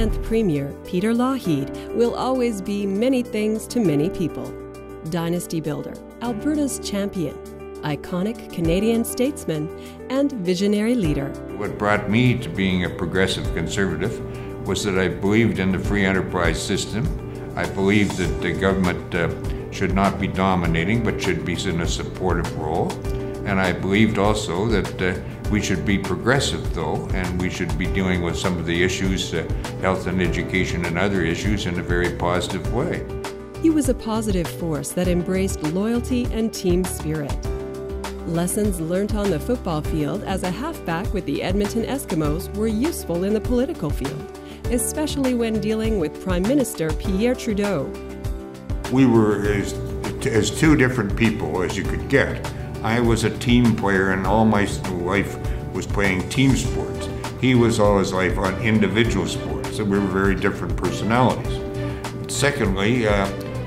10th Premier, Peter Lougheed, will always be many things to many people. Dynasty builder, Alberta's champion, iconic Canadian statesman, and visionary leader. What brought me to being a progressive conservative was that I believed in the free enterprise system. I believed that the government should not be dominating, but should be in a supportive role. And I believed also that we should be progressive, though, and we should be dealing with some of the issues, health and education and other issues, in a very positive way. He was a positive force that embraced loyalty and team spirit. Lessons learnt on the football field as a halfback with the Edmonton Eskimos were useful in the political field, especially when dealing with Prime Minister Pierre Trudeau. We were as two different people as you could get. I was a team player, and all my life was playing team sports. He was all his life on individual sports, so we were very different personalities. Secondly,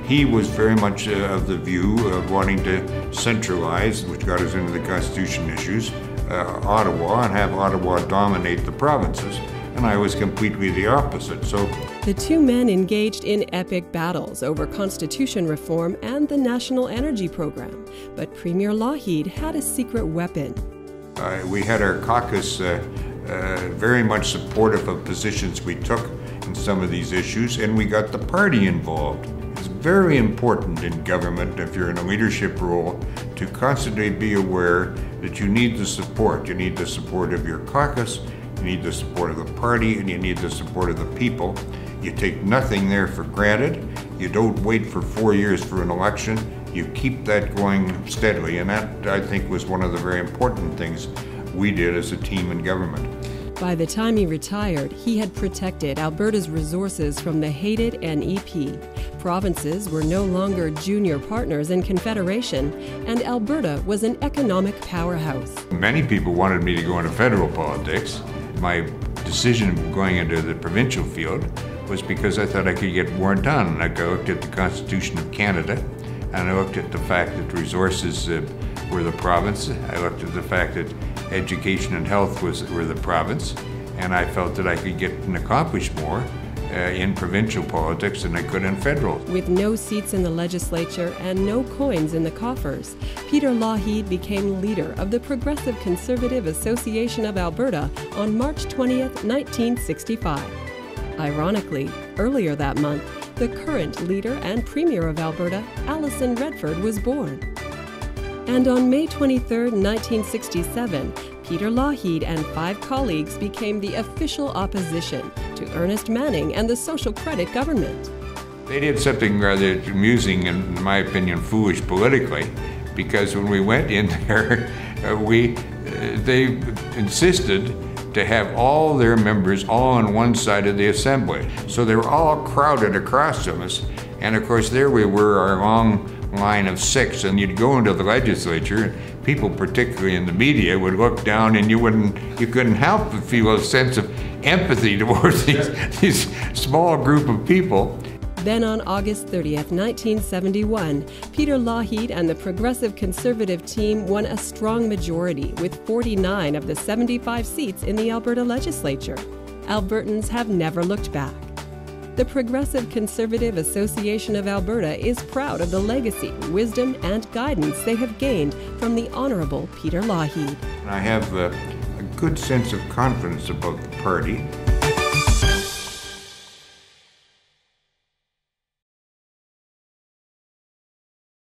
he was very much of the view of wanting to centralize, which got us into the Constitution issues, Ottawa, and have Ottawa dominate the provinces. And I was completely the opposite. So the two men engaged in epic battles over Constitution reform and the National Energy Program. But Premier Lougheed had a secret weapon. We had our caucus very much supportive of positions we took in some of these issues, and we got the party involved. It's very important in government, if you're in a leadership role, to constantly be aware that you need the support. You need the support of your caucus, you need the support of the party, and you need the support of the people. You take nothing there for granted. You don't wait for 4 years for an election. You keep that going steadily, and that, I think, was one of the very important things we did as a team in government. By the time he retired, he had protected Alberta's resources from the hated NEP. Provinces were no longer junior partners in Confederation, and Alberta was an economic powerhouse. Many people wanted me to go into federal politics. My decision of going into the provincial field was because I thought I could get more done. I looked at the Constitution of Canada, and I looked at the fact that resources were the province. I looked at the fact that education and health were the province, and I felt that I could get and accomplish more in provincial politics than I could in federal. With no seats in the legislature and no coins in the coffers, Peter Lougheed became leader of the Progressive Conservative Association of Alberta on March 20th, 1965. Ironically, earlier that month, the current leader and Premier of Alberta, Alison Redford, was born. And on May 23, 1967, Peter Lougheed and 5 colleagues became the official opposition to Ernest Manning and the Social Credit government. They did something rather amusing, and in my opinion, foolish politically, because when we went in there, they insisted to have all their members all on one side of the assembly. So they were all crowded across from us, and of course there we were, our long line of 6, and you'd go into the legislature, and people, particularly in the media, would look down, and you couldn't help but feel a sense of empathy towards these small group of people. Then on August 30th, 1971, Peter Lougheed and the Progressive Conservative team won a strong majority with 49 of the 75 seats in the Alberta legislature. Albertans have never looked back. The Progressive Conservative Association of Alberta is proud of the legacy, wisdom, and guidance they have gained from the Honourable Peter Lougheed. I have a good sense of confidence about the party.